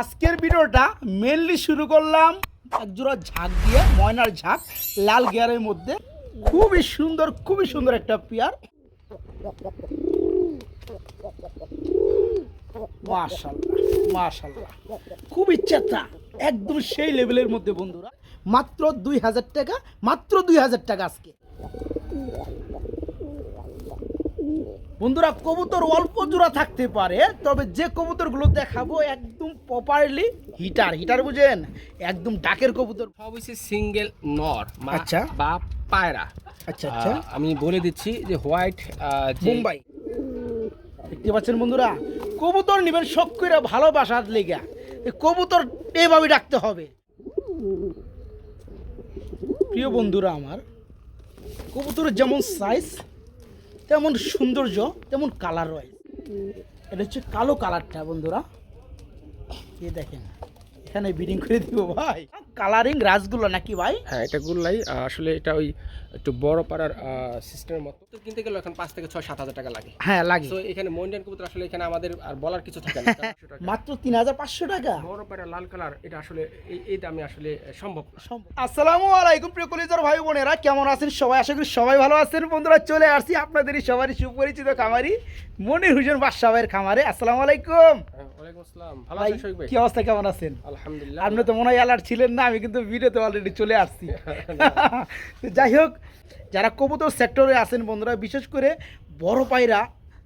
আজকের ভিডিওটা মেনলি শুরু করলাম একজোড়া ঝাঁক দিয়ে, ময়নার ঝাঁক লাল গিয়ারের মধ্যে। খুবই সুন্দর একটা পেয়ার। মাশাআল্লাহ খুবই চেতা, একদম সেই লেভেলের মধ্যে বন্ধুরা। মাত্র 2000 টাকা, মাত্র 2000 টাকা আজকে বন্ধুরা। কবুতর অল্প জোড়া থাকতে পারে, তবে যে কবুতরগুলো দেখাবো একদম প্রপারলি হিটার বুঝেন, একদম ডাকের কবুতর। সব হচ্ছে সিঙ্গেল নর আচ্ছা। বা পায়রা। আচ্ছা আমি বলে দিচ্ছি যে হোয়াইট মুম্বাই দেখতে পাচ্ছেন বন্ধুরা। কবুতর নিবেন শখ করে ভালোবাসার লেগে, এই কবুতর এইভাবে ডাকতে হবে। প্রিয় বন্ধুরা আমার, কবুতরের যেমন সাইজ তেমন সৌন্দর্য তেমন কালার রয়েছে। এটা হচ্ছে কালো কালারটা বন্ধুরা, এই দেখেন এখানে ব্রিডিং করে দিব ভাই। কালারিং রাজগুলো নাকি ভাই? হ্যাঁ, এটা গুল্লাই। আসলে এটা ওই একটু বড় পাড়ার সিস্টেমের মতো। তো কিনতে গেলে এখন 5 থেকে 6-7 হাজার টাকা লাগে। হ্যাঁ লাগে। তো এখানে মন্ডেন কবুতর আসলে এখানে আমাদের আর বলার কিছু থাকে না। মাত্র 3500 টাকা। বড় পাড়া লাল কালার, এটা আসলে এই দামে আসলে সম্ভব না। আসসালামু আলাইকুম প্রিয় কলিজার ভাই বোনেরা, কেমন আছেন সবাই? আশা করি সবাই ভালো আছেন বন্ধুরা। চলে আসছি আপনাদেরই সবারই সুপরিচিত খামারি মনির হোসেন বাদশা ভাইয়ের খামারে। আসসালামু আলাইকুম। ওয়ালাইকুম আসসালাম। ভালো ভাই আছেন শরীফ ভাই? কি অবস্থা, কেমন আছেন? আলহামদুলিল্লাহ। আপনি তো মনে হয় অ্যালার্ট ছিলেন না, আমি কিন্তু ভিডিওতে অলরেডি চলে আসছি। তো যাই হোক, যারা কবুতর সেক্টরে আছেন বন্ধুরা, বিশেষ করে বড় পায়রা,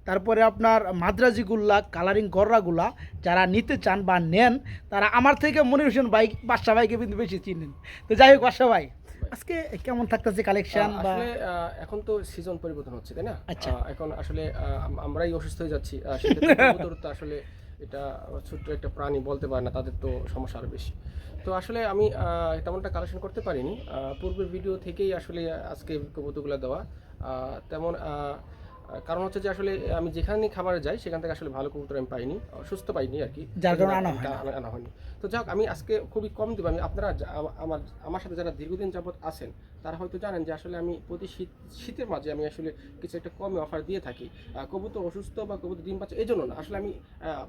তারপরে আপনার মাদ্রাজিগুল্লা, কালারিং গররাগুলা যারা নিতে চান বা নেন, তারা আমার থেকে মনির হোসেন ভাই বাদশা ভাইকে কিন্তু বেশি চিনেন। তো যাই হোক বাদশা ভাই, আজকে কেমন থাকতেছে কালেকশন? বা আসলে এখন তো সিজন পরিবর্তন হচ্ছে, তাই না? আচ্ছা। এখন আসলে আমরাই অসুস্থ হয়ে যাচ্ছি। সেক্ষেত্রে কবুতর তো আসলে এটা ছোট্ট একটা প্রাণী, বলতে পারে না, তাদের তো সমস্যা আরো বেশি। তো আসলে আমি তেমনটা কালেকশন করতে পারিনি। পূর্বের ভিডিও থেকেই আসলে আজকে কবুতরগুলো দেওয়া। তেমন কারণ হচ্ছে যে আসলে আমি যেখানে খাবারে যাই সেখান থেকে আসলে ভালো কবুতর আমি পাইনি, সুস্থ পাইনি আর কি, যার কারণে আনা হয়নি। তো যাক, আমি আজকে খুবই কম দেবো। আমি আপনারা আমার সাথে যারা দীর্ঘদিন যাবত আছেন তারা হয়তো জানেন যে আসলে আমি প্রতি শীতের মাঝে আমি আসলে কিছু একটা কমে অফার দিয়ে থাকি। কবুতর অসুস্থ বা কবুতর ডিম পাচ্ছে এই জন্য না, আসলে আমি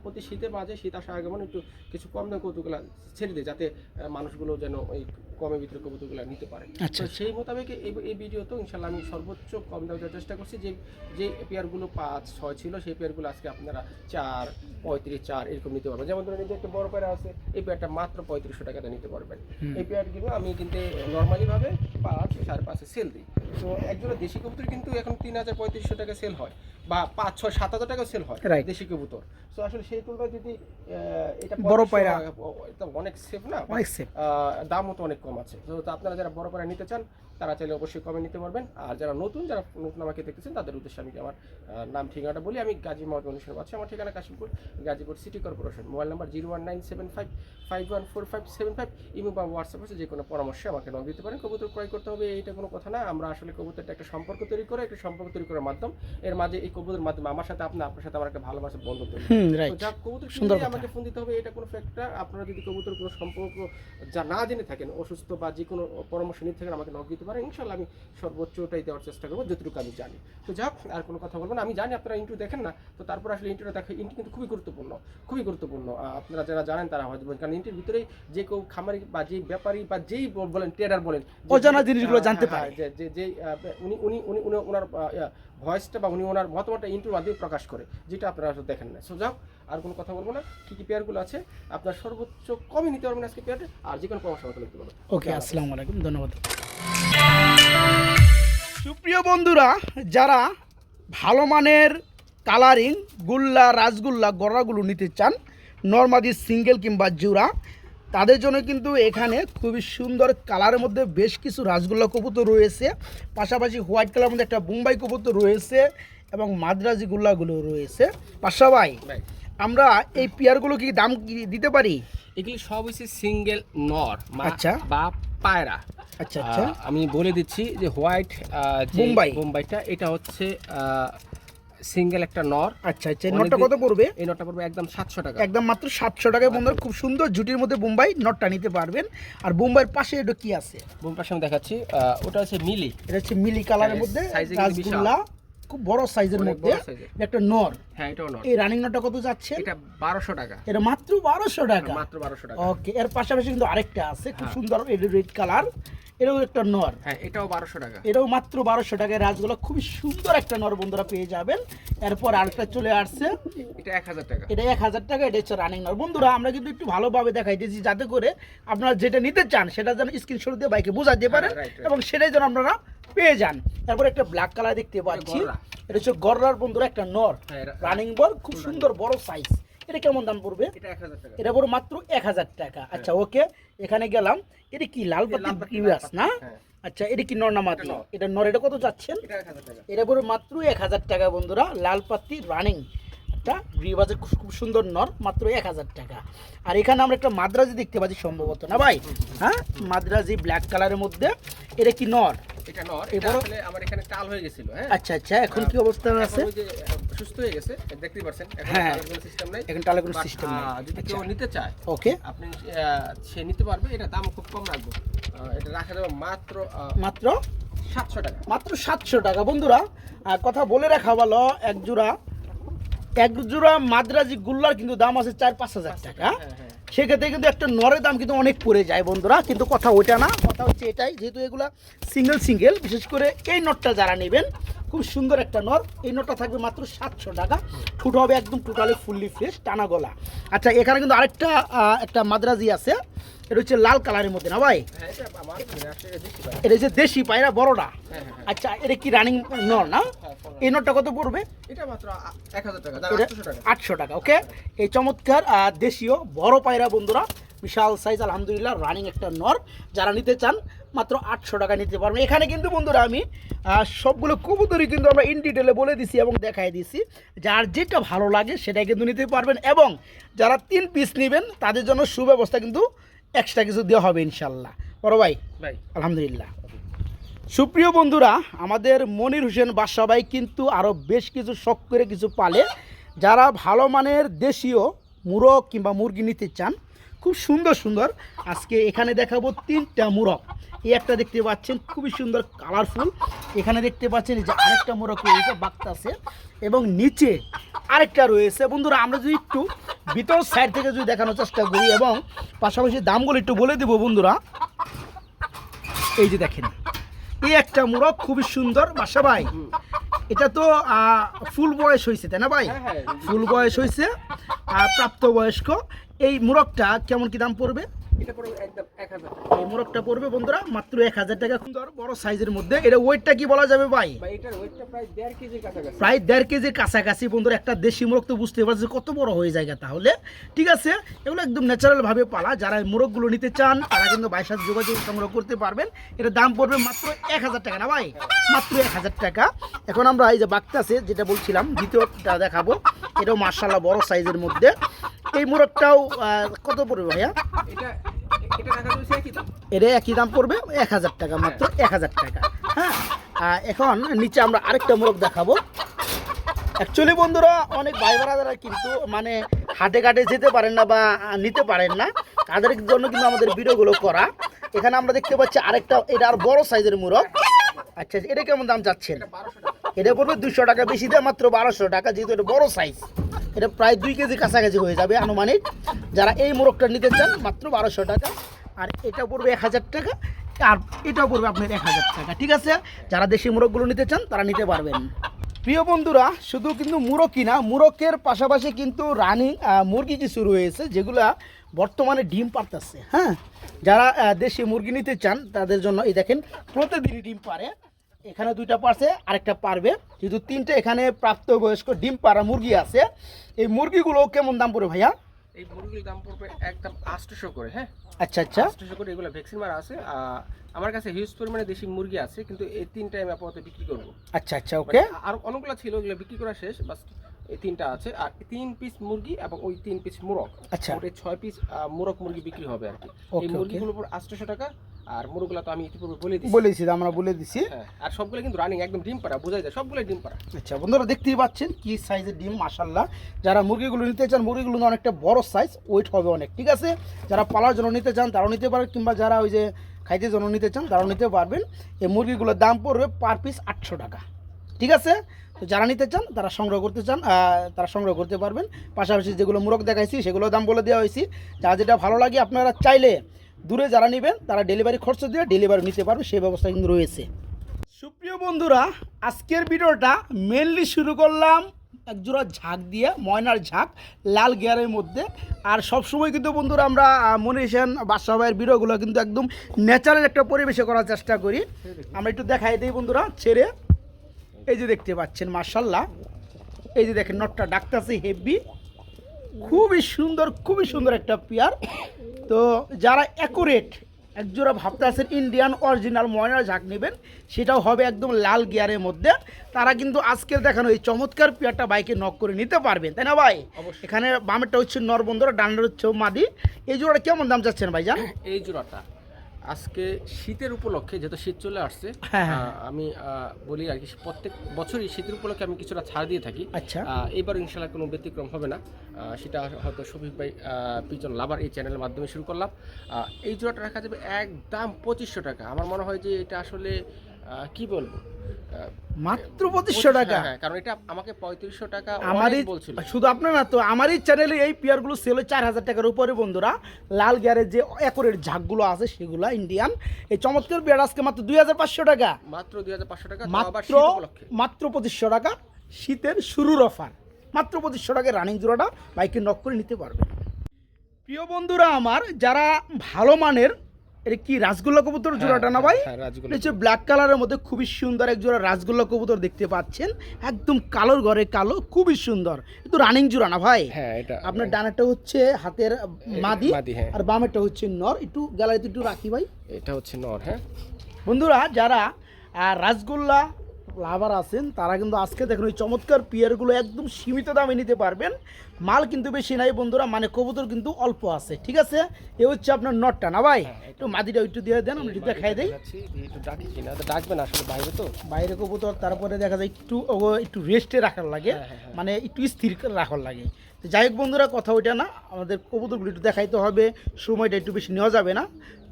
প্রতি শীতের মাঝে, শীত আসার আগে একটু কিছু কম দামে কবুতরগুলো ছেড়ে দিই, যাতে মানুষগুলো যেন ওই কমের ভিতরে কবুতরগুলো নিতে পারে। আচ্ছা। তো সেই মোতাবেক এই ভিডিওতেও ইনশাল্লাহ আমি সর্বোচ্চ কম দামে দেওয়ার চেষ্টা করছি। যে পেয়ারগুলো 5-6 ছিল, সেই পেয়ারগুলো আজকে আপনারা 4, 35, 4 এরকম নিতে পারবেন। যেমন ধরেন এই যে একটা বড় পেয়ার আছে, এই পেয়ারটা মাত্র 3500 টাকাতে নিতে পারবেন। এই পেয়ারগুলো আমি কিন্তু নর্মালি ভাবে 5-5.5 সেল দিই। তো একজোড়া দেশি কবুতর কিন্তু এখন 3000-3500 টাকা সেল হয়, বা 5-6-7 হাজার টাকা সেল হয় দেশি কবুতর। তো আসলে সেই তুলনায় যদি এটা বড় পায়রা, এটা অনেক সেফ না, অনেক সেফ, দামও তো অনেক কম আছে। তো আপনারা যারা বড় পায়রা নিতে চান তারা চাইলে অবশ্যই কমে নিতে পারবেন। আর যারা নতুন আমাকে দেখতেছেন তাদের উদ্দেশ্যে আমি আমার নাম ঠিকানাটা বলি। আমি গাজী মোহাম্মদ মনির আছি। আমার ঠিকানা Kashimpur, Gazipur city corporation. Mobile number 01975514575। Imo বা হোয়াটসঅ্যাপ আছে, যে কোনো পরামর্শে আমাকে নক দিতে পারেন। কবুতর ক্রয় করতে হবে এটা কোনো কথা না। আমরা আসলে কবুতরটা একটা সম্পর্ক তৈরি করার মাধ্যম, এর মাঝে এই কবুতরের মাধ্যমে আমার সাথে আপনার সাথে আমার একটা ভালোবাসার বন্ধন তৈরি। তো যা কবুতর কিনলে আমাকে ফোন দিতে হবে এটা কোনো ফ্যাক্টর। আপনারা যদি কবুতর কোনো সম্পর্ক যা না জেনে থাকেন, অসুস্থ বা যে কোনো পরামর্শ নিতে থাকেন, আমাকে নক দিতে পারেন। ইনশাল্লাহ আমি সর্বোচ্চটাই দেওয়ার চেষ্টা করবো যতটুকু আমি জানি। তো যাক, আর কোনো কথা বলবো না। আমি জানি আপনারা ইন্টু দেখেন না, তো তারপর আসলে ইন্টুটা দেখেন। ইন্টু কিন্তু খুবই গুরুত্বপূর্ণ। আপনারা যারা জানেন তারা হয়তো, কারণ ইন্টুর ভিতরেই যে কেউ খামারি বা যেই ব্যাপারী বা যেই বলেন ট্রেডার বলেন, অজানা জিনিসগুলো জানতে পারে। যে উনি ওনার ভয়েসটা বা উনি ওনার মতামতটা ইন্টুর মাধ্যমে প্রকাশ করে, যেটা আপনারা আসলে দেখেন না। সো যাও, আর কোনো কথা বলবো না। কি পেয়ারগুলো আছে আপনার সর্বোচ্চ কমই নিতে পারবেন আজকে পেয়ারটা, আর যে কোনো পরামর্শ আমাকে নিতে পারবেন। ওকে, আসসালামু আলাইকুম, ধন্যবাদ। সুপ্রিয় বন্ধুরা, যারা ভালো মানের কালারিং গুল্লা, রাজগুল্লা, গররাগুলো নিতে চান, নর্মালি সিঙ্গেল কিংবা জোড়া, তাদের জন্য কিন্তু এখানে খুবই সুন্দর কালারের মধ্যে বেশ কিছু রাজগুল্লা কবুতর রয়েছে। পাশাপাশি হোয়াইট কালারের মধ্যে একটা বোম্বাই কবুতর রয়েছে এবং মাদ্রাজি গুল্লাগুলো রয়েছে। পাশা ভাই, আমরা এই পেয়ারগুলো কি দাম দিতে পারি? এগুলি সব হচ্ছে সিঙ্গেল নর আচ্ছা বা পায়রা। আচ্ছা। আমি বলে দিচ্ছি যে হোয়াইট বোম্বাইটা এটা হচ্ছে সিঙ্গেল একটা নর। আচ্ছা। এই নটটা কত পড়বে? এই নটটা পড়বে একদম 700 টাকা, একদম মাত্র 700 টাকায় বন্ধুরা খুব সুন্দর জুটির মধ্যে বোম্বাই নটটা নিতে পারবেন। আর বোম্বাইয়ের পাশে এটা কি আছে? বোম্বাইয়ের সামনে দেখাচ্ছি, ওটা হচ্ছে মিলি। এটা হচ্ছে মিলি কালারের মধ্যে রাজগুল্লা খুব বড় সাইজের অনেক মধ্যে বড় size-এর। একটা নর। হ্যাঁ এটাও নর। এই রানিং নরটা কত যাচ্ছে? এটা 1200 টাকা। এটা মাত্র 1200 টাকা। মাত্র 1200 টাকা। ওকে, এর পাশাপাশি কিন্তু আরেকটা আছে খুব সুন্দর রেড কালার, এটাও একটা নর। হ্যাঁ এটাও 1200 টাকা। এটাও মাত্র 1200 টাকায় রাজগুলো খুবই সুন্দর একটা নর বন্ধুরা পেয়ে যাবেন। এরপর আরেকটা চলে আসছে, এটা 1000 টাকা। এটা 1000 টাকা। এটা হচ্ছে রানিং নর। বন্ধুরা আমরা কিন্তু একটু ভালোভাবে দেখাইতেছি যাতে করে আপনারা যেটা নিতে চান সেটা যেন স্ক্রিনশট দিয়ে বাইকে বোঝাতে পারেন right, right. এবং সেটাই যেন আপনারা পেয়ে যান। তারপর একটা ব্ল্যাক কালার দেখতে পাচ্ছি, গররা। এটা হচ্ছে গররার বন্ধুরা একটা নর, হ্যাঁ, রানিং বল, খুব সুন্দর বড় সাইজ। এটা কেমন দাম পড়বে? এটা 1000 টাকা। এটা পড়বে মাত্র 1000 টাকা। আচ্ছা ওকে, এখানে গেলাম। এটা কি লাল লাল পাতি পাতি, ইউএস না? হ্যাঁ। আচ্ছা, এটা কি নর না মাদি? এটা নর। এটা নর। এটা কত যাচ্ছেন? এটা 1000 টাকা। এটা পড়বে মাত্র 1000 টাকা বন্ধুরা। লাল পাতি রানিং একটা রিবাজের খুব সুন্দর নর, মাত্র 1000 টাকা। আর এখানে আমরা একটা মাদ্রাজি দেখতে পাচ্ছি সম্ভবত, না ভাই? হ্যাঁ, মাদ্রাজি ব্ল্যাক কালারের মধ্যে। এটা কি নর? এটা নর। এই এটা বড়- আসলে আমার এখানে টাল হয়ে গেছিল, হ্যাঁ। আচ্ছা আচ্ছা, এখন কি অবস্থা এখন আছে? ওই যে সুস্থ হয়ে গেছে, দেখতেই পাচ্ছেন। এখন হ্যাঁ। টালের কোনো সিস্টেম নাই। এখন টালের কোনো But, system নাই। যদি কেউ নিতে চায় ওকে, আপনি সে নিতে পারবে। এটা দাম খুব কম রাখবো। এটা রাখা যাবে মাত্র মাত্র 700 টাকা। মাত্র 700 টাকা বন্ধুরা। কথা বলে রাখা ভালো, এক জোড়া মাদ্রাজি গুল্লার কিন্তু দাম আছে 4-5 হাজার টাকা। হ্যাঁ হ্যাঁ। সেক্ষেত্রে কিন্তু একটা নরের দাম কিন্তু অনেক পড়ে যায় বন্ধুরা, কিন্তু কথা ওইটা না, কথা হচ্ছে এটাই, যেহেতু এগুলা সিঙ্গেল, বিশেষ করে এই নটটা যারা নেবেন, খুব সুন্দর একটা নর। এই নটটা থাকবে মাত্র 700 টাকা। ঠুট হবে একদম টোটালি ফুললি ফ্রেশ, টানা গলা। আচ্ছা, এখানে কিন্তু আরেকটা একটা মাদ্রাজি আছে, এটা হচ্ছে লাল কালারের মধ্যে, না ভাই? হ্যাঁ, এটা আমার এখানে আসলে দেখতে পাই। এটা হচ্ছে দেশি পায়রা বড়টা। হ্যাঁ হ্যাঁ। আচ্ছা, এটা কি রানিং নর না? হ্যাঁ, এই নটটা কত পড়বে? এটা মাত্র 1000 টাকা। এটা 800 টাকা। 800 টাকা। ওকে, এই চমৎকার দেশীয় বড় পায়রা বন্ধুরা, বিশাল সাইজ, আলহামদুলিল্লাহ রানিং একটা নর। যারা নিতে চান মাত্র 800 টাকা নিতে পারবেন। এখানে কিন্তু বন্ধুরা আমি সবগুলো কবুতরই কিন্তু আমরা ইন ডিটেলে বলে দিছি এবং দেখাই দিছি, যার যেটা ভালো লাগে সেটাই কিন্তু নিতে পারবেন। এবং যারা 3 পিস নেবেন তাদের জন্য সুব্যবস্থা কিন্তু এক্সট্রা কিছু দেওয়া হবে ইনশাল্লাহ। বড় ভাই, ভাই আলহামদুলিল্লাহ। সুপ্রিয় বন্ধুরা, আমাদের মনির হোসেন বাদশা ভাই কিন্তু আরও বেশ কিছু শখ করে কিছু পালে। যারা ভালো মানের দেশীয় মুরগ কিংবা মুরগি নিতে চান, খুব সুন্দর সুন্দর, আজকে এখানে দেখাবো 3টা মুরগ। এই একটা দেখতে পাচ্ছেন খুবই সুন্দর কালারফুল। এখানে দেখতে পাচ্ছেন এই যে আরেকটা মুরগ রয়েছে বাগতাছে, এবং নিচে আরেকটা রয়েছে। বন্ধুরা, আমরা যদি একটু ভিতর সাইড থেকে যদি দেখানোর চেষ্টা করি এবং পাশাপাশি দামগুলো একটু বলে দেবো বন্ধুরা। এই যে দেখেন, এই একটা মুরগ খুবই সুন্দর বাসা ভাই। এটা তো ফুল বয়স হয়েছে, তাই না ভাই? হ্যাঁ হ্যাঁ। ফুল বয়স হয়েছে, প্রাপ্তবয়স্ক। এই মুরগটা কেমন কি দাম পড়বে? এটা পড়বে একদম 1000 টাকা। এই মুরগটা পড়বে বন্ধুরা মাত্র 1000 টাকা। সুন্দর বড় সাইজের মধ্যে। এটা ওয়েটটা কি বলা যাবে ভাই? ভাই এটার ওয়েটটা প্রায় 1.5 কেজির কাছাকাছি। প্রায় 1.5 কেজির কাছাকাছি বন্ধুরা। একটা দেশি মুরগ তো বুঝতে পারছি কত বড় হয়ে যায় তাহলে। ঠিক আছে, এগুলো একদম ন্যাচারাল ভাবে পালা। যারা এই মুরগগুলো নিতে চান তারা কিন্তু ভাইয়ের সাথে যোগাযোগ সংগ্রহ করতে পারবেন। এটার দাম পড়বে মাত্র 1000 টাকা, না ভাই? মাত্র 1000 টাকা। এখন আমরা এই যে বাগতাছে যেটা বলছিলাম, দ্বিতীয়টা দেখাবো। এটাও মার্শাল্লাহ বড় সাইজের মধ্যে। এই মুরগটাও কত পড়বে ভাইয়া? এটা রাখা যাবে একই দাম। এটা একই দাম পড়বে 1000 টাকা, মাত্র 1000 টাকা। হ্যাঁ, এখন নিচে আমরা আরেকটা মোরগ দেখাবো। অ্যাকচুয়ালি বন্ধুরা, অনেক ভাই বোনেরা কিন্তু মানে হাটে ঘাটে যেতে পারেন না বা নিতে পারেন না, তাদের জন্য কিন্তু আমাদের ভিডিওগুলো করা। এখানে আমরা দেখতে পাচ্ছি আরেকটা, এটা আর বড় সাইজের মোরগ। আচ্ছা, এটা কেমন দাম যাচ্ছেন? এটা 1200 টাকা। এটা পড়বে 200 টাকা বেশি দেয়, মাত্র 1200 টাকা। যেহেতু এটা বড় সাইজ, এটা প্রায় 2 কেজি কাছাকাছি হয়ে যাবে আনুমানিক। যারা এই মোরগটা নিতে চান মাত্র 1200 টাকা। আর এটা পড়বে 1000 টাকা, আর এটাও পড়বে আপনার 1000 টাকা। ঠিক আছে, যারা দেশি মোরগগুলো নিতে চান তারা নিতে পারবেন। প্রিয় বন্ধুরা, শুধু কিন্তু মুরগই না, মুরগের পাশাপাশি কিন্তু রানিং মুরগি কিছু রয়েছে যেগুলা বর্তমানে ডিম পারতেছে। হ্যাঁ, যারা দেশি মুরগি নিতে চান তাদের জন্য এই দেখেন প্রতিদিনই ডিম পারে। এখানে 2টা পারছে, আরেকটা পারবে, যেহেতু 3টে এখানে প্রাপ্তবয়স্ক ডিম পাড়া মুরগি আছে। এই মুরগিগুলো কেমন দাম পড়বে ভাইয়া? এই মুরগির দাম পড়বে একদম 800 করে। হ্যাঁ, আচ্ছা আচ্ছা, 800 করে। এগুলো ভ্যাকসিন মারা আছে। আমার কাছে হিউজ পরিমাণে দেশি মুরগি আছে, কিন্তু এই 3টা আমি আপাতত বিক্রি করবো। আচ্ছা আচ্ছা, ওকে। আর অনেকগুলো ছিল, ওগুলো বিক্রি করা শেষ। বাস এই 3টা আছে। আর 3 পিস মুরগি এবং ওই 3 পিস মুরগ, আচ্ছা, ওটা 6 পিস মুরগ মুরগি বিক্রি হবে আর কি। ওকে, এই ওকে। মুরগিগুলোর উপর 800 টাকা। আর মুরগগুলো তো আমি ইতিপূর্বে বলে দিয়েছি। বলেছি, আমরা বলে দিছি। হ্যাঁ, আর সবগুলো কিন্তু রানিং একদম ডিম পাড়া, বোঝা যায় সবগুলো ডিম পাড়া। আচ্ছা বন্ধুরা, দেখতেই পাচ্ছেন কি সাইজের ডিম, মাশাআল্লাহ। যারা মুরগিগুলো নিতে চান, মুরগিগুলো অনেকটা বড় সাইজ, ওয়েট হবে অনেক। ঠিক আছে, যারা পালার জন্য নিতে চান তারাও নিতে পারেন, কিংবা যারা ওই যে খাইতে জন্য নিতে চান তারাও নিতে পারবেন। এই মুরগিগুলোর দাম পড়বে পার পিস 800 টাকা। ঠিক আছে, তো যারা নিতে চান তারা সংগ্রহ করতে চান তারা সংগ্রহ করতে পারবেন। পাশাপাশি যেগুলো মোরগ দেখাইছি সেগুলো দাম বলে দেওয়া হয়েছে, যারা যেটা ভালো লাগে আপনারা চাইলে দূরে যারা নেবেন তারা ডেলিভারি খরচ দিয়ে ডেলিভারি নিতে পারবে, সেই ব্যবস্থা কিন্তু রয়েছে। সুপ্রিয় বন্ধুরা, আজকের ভিডিওটা মেনলি শুরু করলাম একজোড়া ঝাঁক দিয়ে, ময়নার ঝাঁক লাল গিয়ারের মধ্যে। আর সবসময় কিন্তু বন্ধুরা আমরা মনীষেন বাদশা ভাইয়ের ভিডিওগুলো কিন্তু একদম ন্যাচারাল একটা পরিবেশে করার চেষ্টা করি। আমরা একটু দেখাই দিই বন্ধুরা ছেড়ে, এই যে দেখতে পাচ্ছেন মাশাআল্লাহ, এই যে দেখেন নটটা ডাকতেছে হেভি, খুবই সুন্দর একটা পেয়ার। তো যারা অ্যাকুরেট একজোড়া ভাবতে আছেন ইন্ডিয়ান অরিজিনাল ময়নার ঝাঁক নেবেন, সেটাও হবে একদম লাল গিয়ারের মধ্যে, তারা কিন্তু আজকের দেখানো এই চমৎকার পেয়ারটা বাইকে নক করে নিতে পারবেন, তাই না ভাই? এখানে বামেরটা হচ্ছে নর বন্ধুরা, ডান্ডার হচ্ছে মাদি। এই জোড়াটা কেমন দাম যাচ্ছেন ভাইজান? এই জোড়াটা আজকে শীতের উপলক্ষে, যেহেতু শীত চলে আসছে, আমি বলি আর কি, প্রত্যেক বছরই শীতের উপলক্ষে আমি কিছুটা ছাড় দিয়ে থাকি। আচ্ছা, এবার ইনশাল্লাহ কোনো ব্যতিক্রম হবে না। সেটা হয়তো শফিক ভাই পিজন লাভার এই চ্যানেলের মাধ্যমে শুরু করলাম। এই জোড়াটা রাখা যাবে একদম 2500 টাকা। আমার মনে হয় যে এটা আসলে কি বলবো, মাত্র 2500 টাকা। হ্যাঁ, কারণ এটা আমাকে 3500 টাকা আমারই বলছিল। শুধু আপনার না, তো আমারই চ্যানেলে এই পেয়ারগুলো সেল হয় 4000 টাকার উপরে বন্ধুরা। লাল গিয়ারের যে অ্যাকুরেট ঝাঁকগুলো আছে সেগুলো ইন্ডিয়ান, এই চমৎকার পেয়ার আজকে মাত্র 2500 টাকা, মাত্র 2500 টাকা, মাত্র 2500 টাকা। শীতের শুরুর অফার, মাত্র 2500 টাকায় রানিং জোড়াটা বাইকে নক করে নিতে পারবে। প্রিয় বন্ধুরা আমার, যারা ভালো মানের, এটা কি রাসগোল্লা কবুতর জোড়াটা না ভাই? হচ্ছে ব্ল্যাক কালারের মধ্যে খুবই সুন্দর এক জোড়া রাসগোল্লা কবুতর দেখতে পাচ্ছেন, একদম কালোর ঘরে কালো, খুবই সুন্দর। কিন্তু রানিং জোড়া না ভাই? হ্যাঁ, এটা আপনার ডানাটা হচ্ছে হাতের মাদি, আর বামেরটা হচ্ছে নর। একটু গ্যালারিতে একটু রাখি ভাই, এটা হচ্ছে নর। হ্যাঁ বন্ধুরা, যারা রাসগোল্লা লাভার আছেন তারা কিন্তু আজকে দেখুন এই চমৎকার পিয়ারগুলো একদম সীমিত দামে নিতে পারবেন। মাল কিন্তু বেশি নাই বন্ধুরা, মানে কবুতর কিন্তু অল্প আছে। ঠিক আছে, এ হচ্ছে আপনার নটটা না ভাই? একটু মাদিটা একটু দিয়ে দেন, আমি একটু দেখাই দিই। ডাকবেন আসলে বাইরে, তো বাইরে কবুতর, তারপরে দেখা যায় একটু রেস্টে রাখার লাগে, মানে একটু স্থির করে রাখার লাগে। তো যাই হোক বন্ধুরা, কথা ওইটা না, আমাদের কবুতরগুলো একটু দেখাইতে হবে, সময়টা একটু বেশি নেওয়া যাবে না।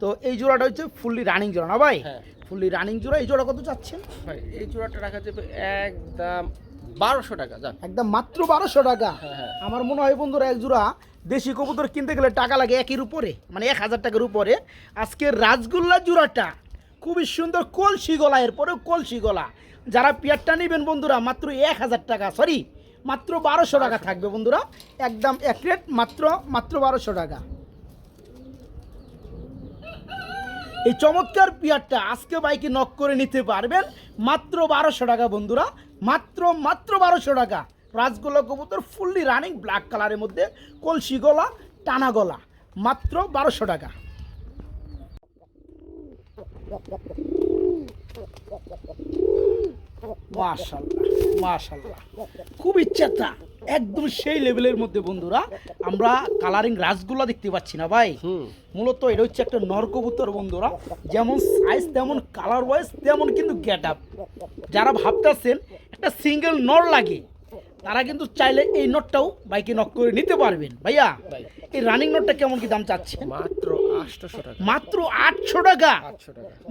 তো এই জোড়াটা হচ্ছে ফুললি রানিং জোড়া না ভাই? ফুললি রানিং জোড়া। এই জোড়া কত চাচ্ছেন ভাই? এই জোড়াটা রাখা যাবে একদম 1200 টাকা। যান, একদম মাত্র 1200 টাকা। আমার মনে হয় বন্ধুরা এক জোড়া দেশি কবুতর কিনতে গেলে টাকা লাগে একের উপরে, মানে 1000 টাকার উপরে। আজকে রাসগোল্লা জোড়াটা খুবই সুন্দর, কলসি গলা, এরপরেও কলসি গলা। যারা পেয়ারটা নেবেন বন্ধুরা মাত্র 1000 টাকা, সরি মাত্র 1200 টাকা থাকবে বন্ধুরা, একদম এক রেট, মাত্র 1200 টাকা। এই চমৎকার পেয়ারটা আজকে বাইকে নক করে নিতে পারবেন মাত্র 1200 টাকা বন্ধুরা, মাত্র 1200 টাকা। রাসগোল্লা কবুতর ফুললি রানিং ব্ল্যাক কালারের মধ্যে, কলসি গলা, টানা গলা, মাত্র 1200 টাকা। মাশাআল্লাহ মাশাআল্লাহ, খুব ইচ্ছাটা একদম সেই লেভেলের মধ্যে বন্ধুরা। আমরা কালারিং রাসগোল্লা দেখতে পাচ্ছি না ভাই? মূলত এটা হচ্ছে একটা নর কবুতর বন্ধুরা, যেমন সাইজ তেমন কালার ওয়াইজ তেমন কিন্তু গেট আপ। যারা ভাবতেছেন একটা সিঙ্গেল নর লাগে, তারা কিন্তু চাইলে এই নটটাও বাইকে নক করে নিতে পারবেন। ভাইয়া এই রানিং নটটা কেমন কি দাম চাচ্ছেন? মাত্র 800 টাকা। মাত্র 800 টাকা,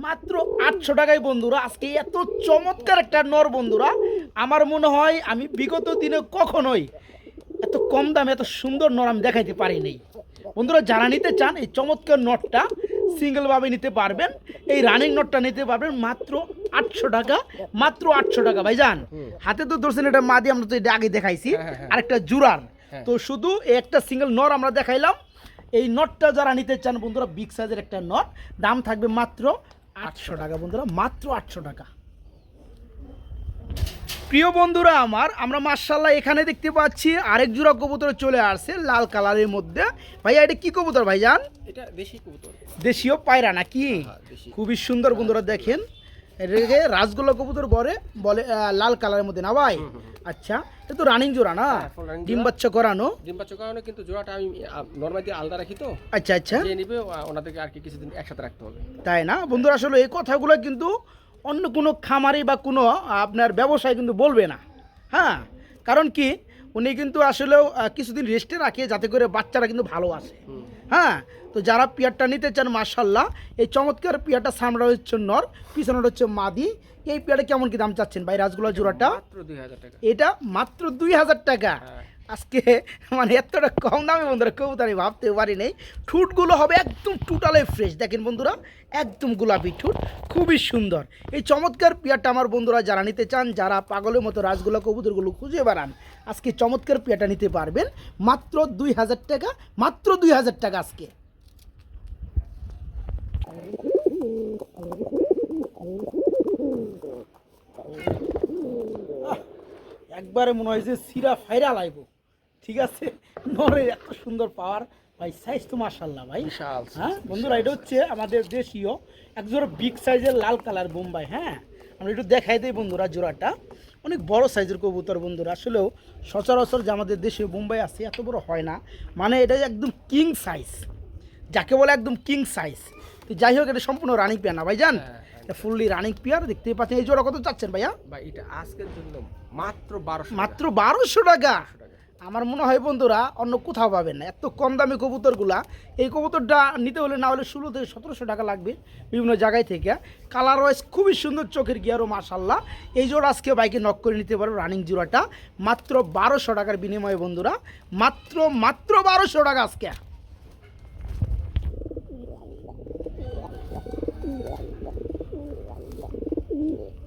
মাত্র 800 টাকায় বন্ধুরা আজকে এত চমৎকার একটা নর বন্ধুরা। আমার মনে হয় আমি বিগত দিনে কখনোই এত কম দামে এত সুন্দর নর আমি দেখাইতে পারিনি বন্ধুরা। যারা নিতে চান এই চমৎকার নটটা সিঙ্গেলভাবে নিতে পারবেন, এই রানিং নটটা নিতে পারবেন মাত্র 800 টাকা, মাত্র 800 টাকা। ভাইজান হাতে তো ধরছেন এটা মাদি, আমরা তো এটা আগে দেখাইছি, আরেকটা জুরার। তো শুধু একটা সিঙ্গেল নর আমরা দেখাইলাম। এই নটটা যারা নিতে চান বন্ধুরা, বিগ সাইজের একটা নট, দাম থাকবে মাত্র 800 টাকা বন্ধুরা, মাত্র 800 টাকা। প্রিয় বন্ধুরা আমার, আমরা মাশাআল্লাহ এখানে দেখতে পাচ্ছি আরেক জোড়া কবুতর চলে আসছে লাল কালারের মধ্যে। ভাইয়া এটা কি কবুতর ভাইজান? এটা দেশি কবুতর, দেশীয় পায়রা নাকি? খুবই সুন্দর বন্ধুরা, দেখেন এটাকে রাসগোল্লা কবুতর বলে লাল কালারের মধ্যে না ভাই? আচ্ছা, এটা তো রানিং জোড়া না? ডিম বাচ্চা করানো? ডিম বাচ্চা করানো, কিন্তু জোড়াটা আমি নরমালি আলাদা রাখি। তো আচ্ছা আচ্ছা, যে নিবে ওনাদেরকে আর কি কিছুদিন একসাথে রাখতে হবে, তাই না বন্ধুরা? আসলে এই কথাগুলো কিন্তু অন্য কোনো খামারি বা কোনো আপনার ব্যবসায় কিন্তু বলবে না, হ্যাঁ। কারণ কি উনি কিন্তু আসলেও কিছুদিন রেস্টে রাখে যাতে করে বাচ্চারা কিন্তু ভালো আসে। হ্যাঁ, তো যারা পেয়ারটা নিতে চান মাশাআল্লাহ, এই চমৎকার পেয়ারটা সামনে হচ্ছে নর, পিছনে হচ্ছে মাদি। এই পেয়ারটা কেমন কি দাম চাচ্ছেন ভাই রাজগোল্লা জোড়াটা? মাত্র 2000 টাকা। এটা মাত্র 2000 টাকা। হ্যাঁ। আজকে মানে এতটা কম দামে বন্ধুরা কবুতর আমি ভাবতে পারি নাই। ঠুটগুলো হবে একদম টোটালি ফ্রেশ, দেখেন বন্ধুরা একদম গোলাপি ঠুট, খুবই সুন্দর। এই চমৎকার পেয়ারটা আমার বন্ধুরা যারা নিতে চান, যারা পাগলের মতো রাজগোল্লা কবুতরগুলো খুঁজে বেড়ান, আজকে চমৎকার পেয়ারটা নিতে পারবেন মাত্র 2000 টাকা, মাত্র 2000 টাকা আজকে। একবারে মনে হয় যে সিরা ফাইরা লাইব, ঠিক আছে। নরে এত সুন্দর পাওয়ার ভাই, সাইজ তো মাশাআল্লাহ ভাই বিশাল। হ্যাঁ বন্ধুরা, এটা হচ্ছে আমাদের দেশীয় একজোড়া বিগ সাইজের লাল কালার বোম্বাই। হ্যাঁ, আমরা একটু দেখাই দিই বন্ধুরা, জোড়াটা অনেক বড় সাইজের কবুতর বন্ধুরা। আসলেও সচরাচর যে আমাদের দেশীয় বোম্বাই আছে এত বড় হয় না, মানে এটা একদম কিং সাইজ, যাকে বলে একদম কিং সাইজ। তো যাই হোক, এটা সম্পূর্ণ রানিং পেয়ার না ভাই জান, ফুললি রানিং পেয়ার দেখতেই পাচ্ছেন। এই জোড়া কত চাচ্ছেন ভাইয়া? ভাই এটা আজকের জন্য মাত্র 1200 মাত্র 1200 টাকা। আমার মনে হয় বন্ধুরা অন্য কোথাও পাবেন না এত কম দামি কবুতরগুলা। এই কবুতরটা নিতে হলে না হলে 16 থেকে 1700 টাকা লাগবে বিভিন্ন জায়গায় থেকে। কালার ওয়াইজ খুবই সুন্দর, চোখের গিয়ারও মাশাআল্লাহ। এই জোড়া আজকে বাইকে নক করে নিতে পারো, রানিং জোড়াটা মাত্র 1200 টাকার বিনিময়ে বন্ধুরা, মাত্র 1200 টাকা আজকে।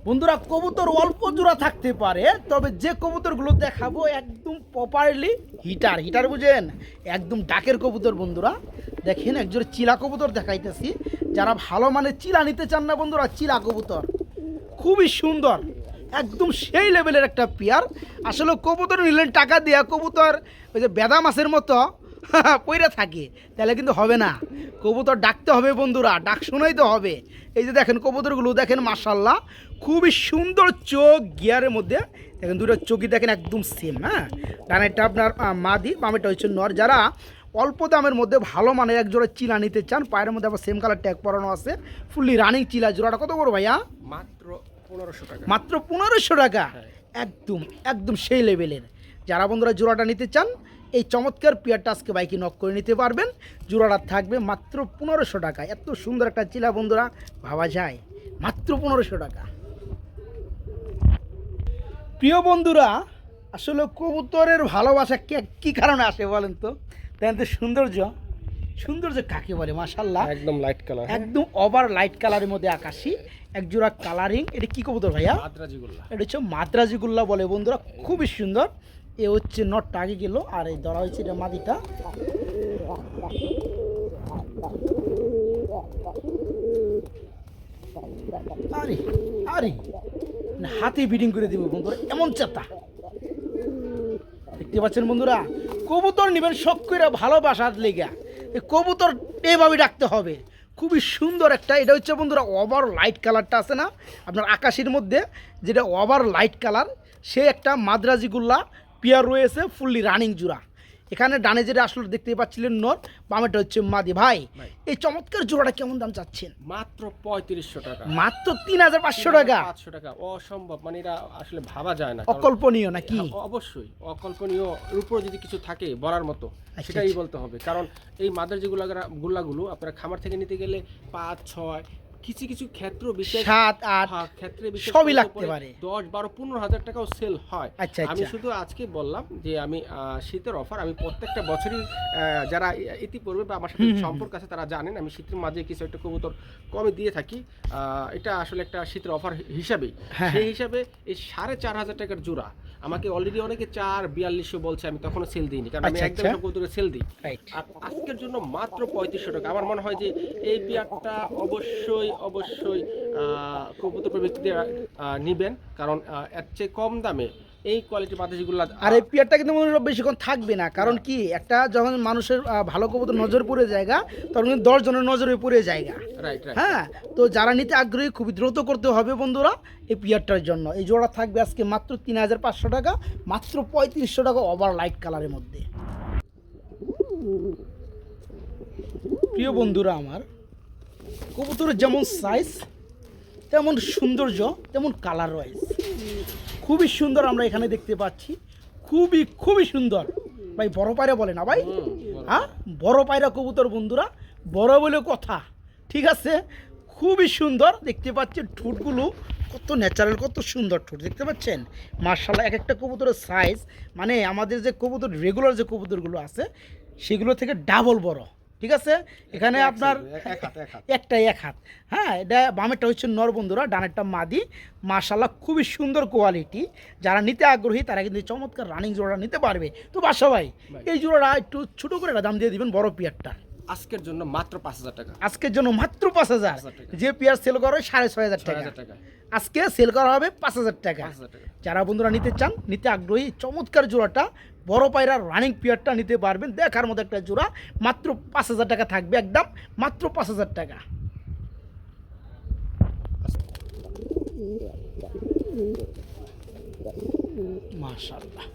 বন্ধুরা কবুতর অল্প জোড়া থাকতে পারে, তবে যে কবুতরগুলো দেখাবো একদম প্রপারলি হিটার, হিটার বুঝেন, একদম ডাকের কবুতর বন্ধুরা। দেখেন একজোড়া চিলা কবুতর দেখাইতেছি, যারা ভালো মানের চিলা নিতে চান না বন্ধুরা, চিলা কবুতর খুবই সুন্দর, একদম সেই লেভেলের একটা পেয়ার। আসলে কবুতর নিলেন টাকা দিয়া, কবুতর ওই যে বেদা মাছের মতো পইরা থাকে, তাহলে কিন্তু হবে না। কবুতর ডাকতে হবে বন্ধুরা, ডাক শোনাইতে হবে। এই যে দেখেন কবুতরগুলো দেখেন মাশাআল্লাহ, খুবই সুন্দর চোখ গিয়ারের মধ্যে দেখেন, দুটো চোখই দেখেন একদম সেম। হ্যাঁ, ডানেরটা আপনার মাদি, বামেরটা হচ্ছে নর। যারা অল্প দামের মধ্যে ভালো মানের এক জোড়া চিলা নিতে চান, পায়ের মধ্যে আবার সেম কালার ট্যাগ পরানো আছে, ফুললি রানিং চিলা। জোড়াটা কত বড় ভাইয়া? মাত্র 1500 টাকা। মাত্র 1500 টাকা, একদম একদম সেই লেভেলের। যারা বন্ধুরা জোড়াটা নিতে চান, এই চমৎকার পেয়ারটা আজকে বাইকে নক করে নিতে পারবেন। জোড়াটা থাকবে মাত্র 1500 টাকা। এত সুন্দর একটা চিলা বন্ধুরা, ভাবা যায় মাত্র 1500 টাকা। প্রিয় বন্ধুরা, আসলে কবুতরের ভালোবাসা কী কারণে আসে বলেন তো? দেখেন তো সৌন্দর্য, সৌন্দর্য কাকে বলে মাশাআল্লাহ, একদম লাইট কালার, একদম ওভার লাইট কালারের মধ্যে আকাশি একজোড়া কালারিং। এটা কি কবুতর ভাইয়া? মাদ্রাজিগুল্লা। এটা হচ্ছে মাদ্রাজিগুল্লা বলে বন্ধুরা, খুবই সুন্দর। এ হচ্ছে নটটা আগে গেল, আর এই ধরা হয়েছে এটা মাদিটা। আরে আরে হাতে বিডিং করে দিব বন্ধুরা, এমন চেতা দেখতে পাচ্ছেন বন্ধুরা। কবুতর নেবেন শখ করে ভালোবাসার লেগা, এই কবুতর এইভাবে রাখতে হবে। খুবই সুন্দর একটা, এটা হচ্ছে বন্ধুরা ওভার লাইট কালারটা আছে না আপনার আকাশের মধ্যে, যেটা ওভার লাইট কালার, সে একটা মাদ্রাজিগুল্লা পেয়ার রয়েছে, ফুললি রানিং জোড়া। এখানে ডানে যেটা আসলে দেখতে পাচ্ছিলেন নর, বামেটা হচ্ছে মাদি। ভাই এই চমৎকার জোড়াটা কেমন দাম চাচ্ছেন? মাত্র 3500 টাকা। মাত্র 3500 টাকা। 500 টাকা অসম্ভব, মানে এটা আসলে ভাবা যায় না। অকল্পনীয় নাকি? অবশ্যই অকল্পনীয়, এর উপরে যদি কিছু থাকে বলার মতো সেটাই বলতে হবে। কারণ এই মাদ্রাজি গুল্লাগুলো আপনারা খামার থেকে নিতে গেলে 5, 6, কিছু কিছু ক্ষেত্র বিশেষ 7, 8 ক্ষেত্রে সবই লাগতে পারে, 10, 12, 15 হাজার টাকাও সেল হয়। আচ্ছা, আমি শুধু আজকে বললাম যে আমি শীতের অফার, আমি প্রত্যেকটা বছরই যারা ইতিপূর্বে বা আমার সাথে সম্পর্ক আছে তারা জানেন, আমি শীতের মাঝে কিছু একটা কবুতর কমে দিয়ে থাকি। এটা আসলে একটা শীতের অফার হিসাবে, সেই হিসাবে এই 4500 টাকার জোড়া আমাকে অলরেডি অনেকে 44200 বলছে, আমি তখনও সেল দিইনি, কারণ আমি একদম সব কবুতরে সেল দিই। আর আজকের জন্য মাত্র 3500 টাকা। আমার মনে হয় যে এই পেয়ারটা অবশ্যই অবশ্যই কবুতর প্রবৃত্তিতে নিবেন, কারণ এর চেয়ে কম দামে এই কোয়ালিটির মাদ্রাজিগুলো। আর এই পেয়ারটা কিন্তু বেশিক্ষণ থাকবে না, কারণ কি একটা যখন মানুষের ভালো কবুতর নজর পড়ে জায়গা, তখন কিন্তু 10 জনের নজরে পড়ে জায়গা। রাইট। হ্যাঁ, তো যারা নিতে আগ্রহী খুবই দ্রুত করতে হবে বন্ধুরা এই পেয়ারটার জন্য। এই জোড়া থাকবে আজকে মাত্র 3500 টাকা, মাত্র 3500 টাকা ওভার লাইট কালারের মধ্যে। প্রিয় বন্ধুরা আমার, কবুতরের যেমন সাইজ তেমন সৌন্দর্য তেমন কালার ওয়াইজ খুবই সুন্দর আমরা এখানে দেখতে পাচ্ছি। খুবই খুবই সুন্দর ভাই। বড় পায়রা বলে না ভাই? হ্যাঁ, বড় পায়রা কবুতর বন্ধুরা, বড় বলে কথা, ঠিক আছে। খুবই সুন্দর দেখতে পাচ্ছেন, ঠোঁটগুলো কত ন্যাচারাল, কত সুন্দর ঠোঁট দেখতে পাচ্ছেন। মার্শাল্লাহ, এক একটা কবুতরের সাইজ মানে আমাদের যে কবুতর রেগুলার যে কবুতরগুলো আছে সেগুলো থেকে ডাবল বড়, ঠিক আছে। এখানে আপনার একটাই এক হাত। হ্যাঁ, এটা বামেরটা হচ্ছে নর বন্ধুরা, ডানেরটা মাদি। মার্শাল্লাহ, খুবই সুন্দর কোয়ালিটি। যারা নিতে আগ্রহী তারা কিন্তু এই চমৎকার রানিং জোড়া নিতে পারবে। তো বাসা ভাই, এই জোড়াটা একটু ছোটো করে দাম দিয়ে দিবেন বড় পিয়ারটা। আজকের জন্য মাত্র 5,000 টাকা। আজকের জন্য মাত্র 5,000। যে পেয়ার সেল করা হয় 6,500 টাকা, আজকে সেল করা হবে 5,000 টাকা। যারা বন্ধুরা নিতে চান, নিতে আগ্রহী, চমৎকার জোড়াটা বড় পায়রার রানিং পেয়ারটা নিতে পারবেন। দেখার মতো একটা জোড়া, মাত্র 5,000 টাকা থাকবে, একদম মাত্র 5,000 টাকা। মাশাআল্লাহ,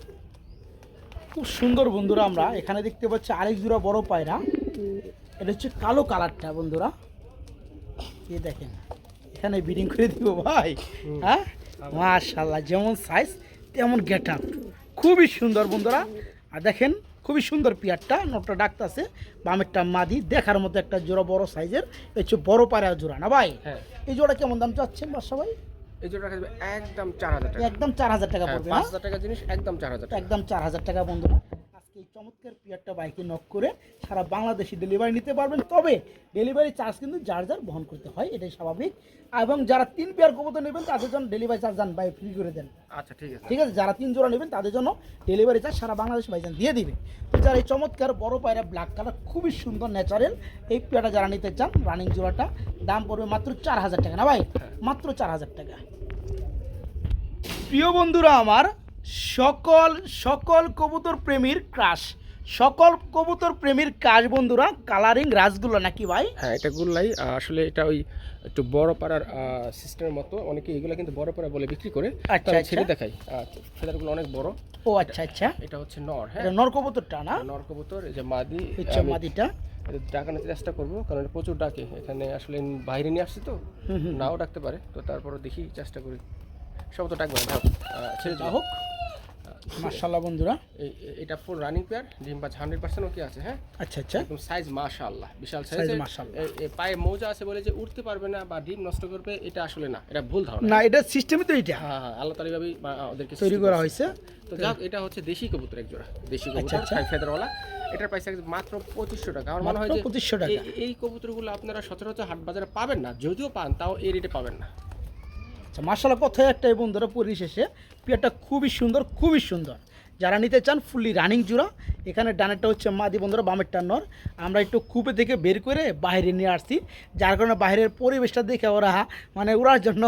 খুব সুন্দর বন্ধুরা। আমরা এখানে দেখতে পাচ্ছি আরেক জোড়া বড় পায়রা। এটা হচ্ছে কালো কালারটা বন্ধুরা, এই দেখেন এখানে ব্রিডিং করে দিব ভাই। হ্যাঁ, মাশাআল্লাহ, যেমন সাইজ তেমন গেট আপ, খুবই সুন্দর বন্ধুরা। আর দেখেন খুবই সুন্দর পিয়ারটা, নটটা ডাকতেছে, বামেরটা মাদি। দেখার মতো একটা জোড়া, বড় সাইজের, হচ্ছে বড় পায়রা জোড়া না ভাই? এই জোড়া কেমন দাম চাচ্ছেন বাদশা ভাই? এই জোড়া রাখবে একদম 4,000 টাকা। একদম 4,000 টাকা পড়বে। 5,000 টাকা জিনিস, একদম 4,000 টাকা। একদম 4,000 টাকা বন্ধুরা। আজকে এই চমৎকার পিয়ারটা বাইকে নক করে সারা বাংলাদেশে ডেলিভারি নিতে পারবেন। তবে ডেলিভারি চার্জ কিন্তু যার যার বহন করতে হয়, এটাই স্বাভাবিক। এবং যারা 3 পেয়ার কবুতর নেবেন তাদের জন্য ডেলিভারি চার্জ যান ভাই ফ্রি করে দেন। আচ্ছা, ঠিক আছে, ঠিক আছে। যারা 3 জোড়া নেবেন তাদের জন্য ডেলিভারি চার্জ সারা বাংলাদেশ ভাইজান দিয়ে দিবে। তো যারা এই চমৎকার বড় পায়রা ব্ল্যাক কালার, খুবই সুন্দর ন্যাচারাল এই পেয়ারটা যারা নিতে চান, রানিং জোড়াটা দাম পড়বে মাত্র 4,000 টাকা না ভাই? মাত্র 4,000 টাকা। প্রিয় বন্ধুরা আমার, সকল কবুতর প্রেমীর ক্রাশ, সকল কবুতর প্রেমীর ক্রাশ বন্ধুরা, কালারিং রাজগুলো নাকি ভাই? হ্যাঁ, এটা গুল্লাই। আসলে এটা ওই একটু বড় পাড়ার সিস্টেমের মতো, অনেকে এগুলো কিন্তু বড় পাড়া বলে বিক্রি করে। আচ্ছা, ছেড়ে দেখাই, ফেদারগুলো অনেক বড়। ও আচ্ছা আচ্ছা, এটা হচ্ছে নর। হ্যাঁ, এটা নর কবুতরটা না? নর কবুতর। এই যে মাদি, হচ্ছে মাদিটা। এটা ডাকানোর চেষ্টা করবো, কারণ এটা প্রচুর ডাকে। এখানে আসলে বাইরে নিয়ে আসছি তো, নাও ডাকতে পারে। তো তারপরে দেখি, চেষ্টা করি। সব তো ডাকবে না, ছেড়ে যা হোক। মাশাআল্লাহ বন্ধুরা, এটা ফুল রানিং পেয়ার, ডিম বাচ্চা 100% ওকে আছে। হ্যাঁ, আচ্ছা আচ্ছা, একদম সাইজ মাশাআল্লাহ, বিশাল সাইজ সাইজ। মাশাআল্লাহ। পায়ে মোজা আছে বলে যে উঠতে পারবে না বা ডিম নষ্ট করবে, এটা আসলে না, এটা ভুল ধারণা। না, এটা সিস্টেমই তো এটা। হ্যাঁ হ্যাঁ, আল্লাহ তাআলা ভাবে ওদেরকে তৈরি করা হয়েছে। তো যাক, এটা হচ্ছে দেশি কবুতর এক জোড়া, দেশি কবুতর, ফেদারওয়ালা। এটার প্রাইস মাত্র 2,500 টাকা। আমার মনে হয় যে 2,500 টাকা। এই কবুতরগুলো আপনারা সচরাচর হাট বাজারে পাবেন না, যদিও পান তাও এই রেটে পাবেন না। আচ্ছা, মাশাআল্লাহ, কথাই একটাই বন্ধুরা, পরিশেষে পেয়ারটা খুবই সুন্দর, খুবই সুন্দর। যারা নিতে চান ফুললি রানিং জোড়া, এখানে ডানেরটা হচ্ছে মাদি বন্ধুরা, বামেরটা নর। আমরা একটু কূপে থেকে বের করে বাইরে নিয়ে আসছি, যার কারণে বাইরের পরিবেশটা দেখে ওরা মানে ওড়ার জন্য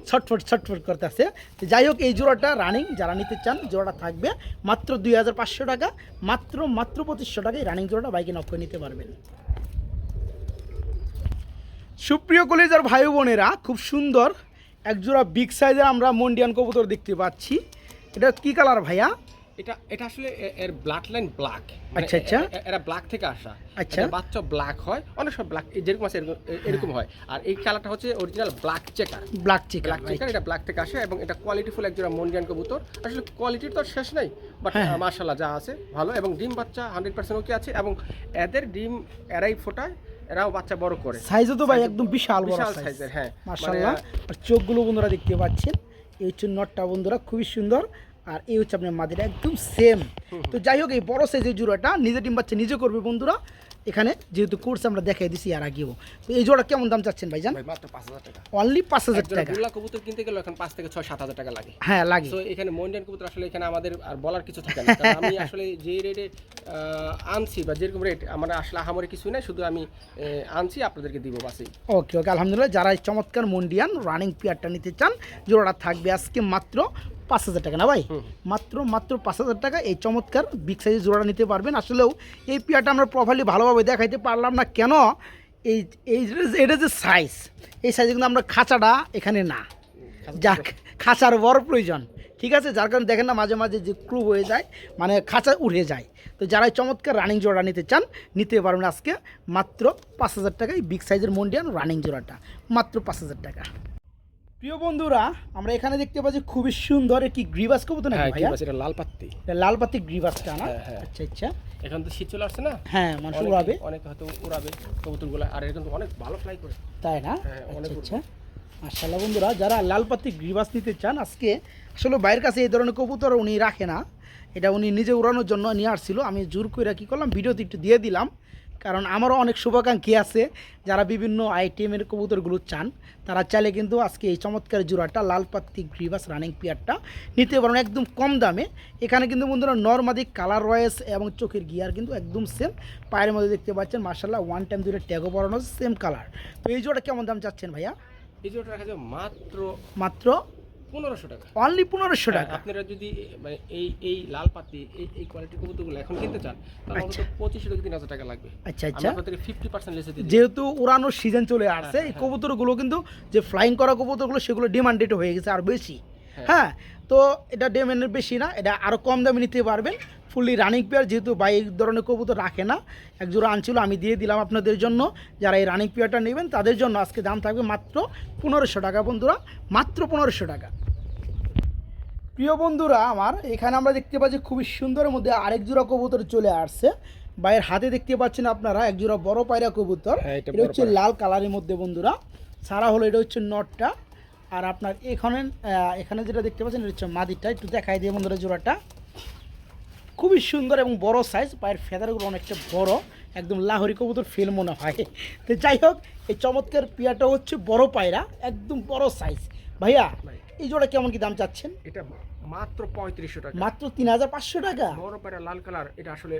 ছটফট করতেছে। যাই হোক, এই জোড়াটা রানিং, যারা নিতে চান জোড়াটা থাকবে মাত্র 2,500 টাকা, মাত্র 2,500 টাকায় রানিং জোড়াটা বাইকে নক করে নিতে পারবেন। সুপ্রিয় কলেজার ভাই বোনেরা, খুব সুন্দর একজোড়া বিগ সাইজের আমরা মন্ডিয়ান কবুতর দেখতে পাচ্ছি। এটা কি কালার ভাইয়া? এটা আসলে এর ব্লাড লাইন ব্ল্যাক। আচ্ছা আচ্ছা, এরা ব্ল্যাক থেকে আসা। আচ্ছা, বাচ্চা ব্ল্যাক হয়, অনেক সব ব্ল্যাক যেরকম আছে এরকম হয়। আর এই কালারটা হচ্ছে original black checker. Black checker, এটা ব্ল্যাক থেকে আসে এবং এটা কোয়ালিটিফুল একজোড়া মন্ডিয়ান কবুতর। আসলে কোয়ালিটির তো শেষ নাই, বাট মাশাআল্লাহ যা আছে ভালো। এবং ডিম বাচ্চা 100% ওকে আছে, এবং এদের ডিম এরাই ফোটায়, এরাও বাচ্চা বড় করে। সাইজও তো ভাই একদম বিশাল বড় সাইজের। হ্যাঁ, মাশাআল্লাহ। আর চোখগুলো বন্ধুরা দেখতে পাচ্ছেন, এই হচ্ছে নটটা বন্ধুরা, খুবই সুন্দর। আর এই হচ্ছে আপনার মাদিরা, একদম সেম। তো যাই হোক, এই বড় সাইজের জোড়াটা নিজে ডিম বাচ্চা নিজে করবে বন্ধুরা। এখানে যেহেতু কোর্স আমরা দেখাই দিছি আর আগেও। তো এই জোড়া কেমন দাম চাচ্ছেন ভাইজান? মাত্র 5,000 টাকা। অনলি 5,000 টাকা। গুলা কবুতর কিনতে গেলে এখন 5 থেকে 6-7 টাকা লাগে। হ্যাঁ লাগে। তো এখানে মন্ডিয়ান কবুতর আসলে এখানে আমাদের আর বলার কিছু থাকে না, কারণ আমি আসলে যে রেটে আনছি বা যেরকম রেট, আমার আসলে আহামরি কিছু নাই, শুধু আমি আনছি আপনাদেরকে দিব বাসেই। ওকে ওকে, আলহামদুলিল্লাহ। যারা এই চমৎকার মন্ডিয়ান রানিং পেয়ারটা নিতে চান, জোড়াটা থাকবে আজকে মাত্র 5,000 টাকা না ভাই? মাত্র 5,000 টাকা এই চমৎকার বিগ সাইজের জোড়াটা নিতে পারবেন। আসলেও এই পেয়ারটা আমরা প্রপারলি ভালোভাবে দেখাইতে পারলাম না কেন, এই এটা যে সাইজ, এই সাইজে কিন্তু আমরা খাঁচাটা এখানে না, যাক খাঁচার বড় প্রয়োজন, ঠিক আছে। যার কারণে দেখেন না মাঝে মাঝে যে ক্রু হয়ে যায়, মানে খাঁচা উঠে যায়। তো যারা এই চমৎকার রানিং জোড়া নিতে চান, নিতে পারবেন আজকে মাত্র 5,000 টাকায় বিগ সাইজের মন্ডিয়ান রানিং জোড়াটা, মাত্র 5,000 টাকা। প্রিয় বন্ধুরা, আমরা এখানে দেখতে পাচ্ছি খুবই সুন্দর একটি গ্রিবাস কবুতর নাকি হ্যাঁ ভাইয়া? এটা লাল পাত্তি। এটা লাল পাতি গ্রিবাসটা না? হ্যাঁ, হ্যাঁ। আচ্ছা আচ্ছা। এখন তো শীত চলে আসছে না, হ্যাঁ, মানুষ অনেকে- উড়াবে, অনেকে হয়তো উড়াবে কবুতরগুলো, আর এটা কিন্তু অনেক ভালো ফ্লাই করে। তাই না? হ্যাঁ, অনেক আচ্ছা আচ্ছা। মাশাআল্লাহ বন্ধুরা, যারা লাল পাতি গ্রিবাস নিতে চান, আজকে আসলে বাইরের কাছে এই ধরনের কবুতর উনি রাখে না, এটা উনি নিজে উড়ানোর জন্য নিয়ে আসছিল। আমি জোর করে কী করলাম, ভিডিওতে একটু দিয়ে দিলাম, কারণ আমারও অনেক শুভাকাঙ্ক্ষী আছে যারা বিভিন্ন আইটেমের কবুতরগুলো চান, তারা চাইলে কিন্তু আজকে এই চমৎকার জোড়াটা লাল পাতি গ্রিবাস রানিং পেয়ারটা নিতে পারেন একদম কম দামে। এখানে কিন্তু বন্ধুরা নর্মাদি কালার রয়েছে এবং চোখের গিয়ার কিন্তু একদম সেম। পায়ের মধ্যে দেখতে পাচ্ছেন মাশাআল্লাহ ওয়ান টাইম দুটো ট্যাগও পরানো সেম কালার। তো এই জোড়া কেমন দাম চাচ্ছেন ভাইয়া? এই জোড়াটা রাখা যাবে মাত্র মাত্র 1500 টাকা। অনলি 1500 টাকা। আপনারা যদি মানে এই লাল পাতি এই কোয়ালিটির কবুতরগুলো এখন কিনতে চান, তাহলে অন্তত 2500 থেকে 3000 টাকা লাগবে। আচ্ছা আচ্ছা। আমরা আপনাদেরকে 50% লেসে দিয়ে দিই। যেহেতু উড়ানোর সিজন চলে আসছে, এই কবুতরগুলো কিন্তু যে ফ্লাইং করা কবুতরগুলো সেগুলো ডিমান্ডেড হয়ে গেছে আর বেশি। হ্যাঁ, তো এটা ডিমান্ডের বেশি না, এটা আরও কম দামে নিতে পারবেন। ফুললি রানিং পেয়ার, যেহেতু বাই এই ধরনের কবুতর রাখে না, এক জোড়া আনছিল, আমি দিয়ে দিলাম আপনাদের জন্য। যারা এই রানিং পেয়ারটা নেবেন তাদের জন্য আজকে দাম থাকবে মাত্র 1500 টাকা বন্ধুরা, মাত্র 1500 টাকা। প্রিয় বন্ধুরা আমার, এখানে আমরা দেখতে পাচ্ছি খুবই সুন্দরের মধ্যে আরেক জোড়া কবুতর চলে আসছে। বাইরের হাতে দেখতে পাচ্ছেন আপনারা এক জোড়া বড় পায়রা কবুতর। হ্যাঁ, এটা এটা হচ্ছে লাল কালারের মধ্যে বন্ধুরা, সারা হলো এটা হচ্ছে নটটা। আর আপনার এখানে যেটা দেখতে পাচ্ছেন এটা হচ্ছে মাদিরটা। একটু দেখাই দিয়ে বন্ধুরা, জোড়াটা খুবই সুন্দর এবং বড় সাইজ, পায়ের ফেদারগুলো অনেকটা বড়, একদম লাহোরি কবুতর ফিল মনে হয়। তো যাই হোক, এই চমৎকার পিয়াটা হচ্ছে বড় পায়রা, একদম বড় সাইজ। ভাইয়া এই জোড়া কেমন কি দাম চাচ্ছেন? এটা মাত্র 3500 টাকা। মাত্র 3500 টাকা। বড় পায়রা লাল কালার, এটা আসলে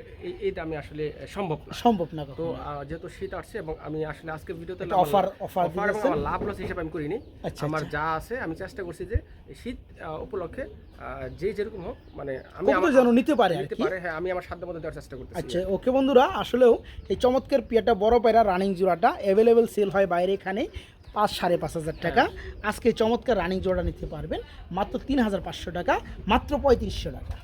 এই দামে আসলে সম্ভব না। সম্ভব না তো কখনো। যেহেতু শীত আসছে এবং আমি আসলে আজকে ভিডিওতে একটা offer এবং দিয়েছেন? আমার লাভ লস হিসাবে আমি করিনি। আচ্ছা, আমার আচ্ছা। যা আছে আমি চেষ্টা করছি যে এই শীত উপলক্ষে যে যেরকম হোক, মানে আমি কবুতর যেন নিতে পারে আর নিতে কি। পারে। হ্যাঁ, আমি আমার সাধ্য মতো দেওয়ার চেষ্টা করতেছি। আচ্ছা ওকে বন্ধুরা, আসলেও এই চমৎকার পিয়াটা বড় পায়রা রানিং জোড়াটা অ্যাভেলেবেল সেল হয় বাইরে, এখানে 5-5.5 টাকা। আজকে চমৎকার রানিং জোড়া নিতে পারবেন মাত্র 3500 টাকা, মাত্র 3500 টাকা।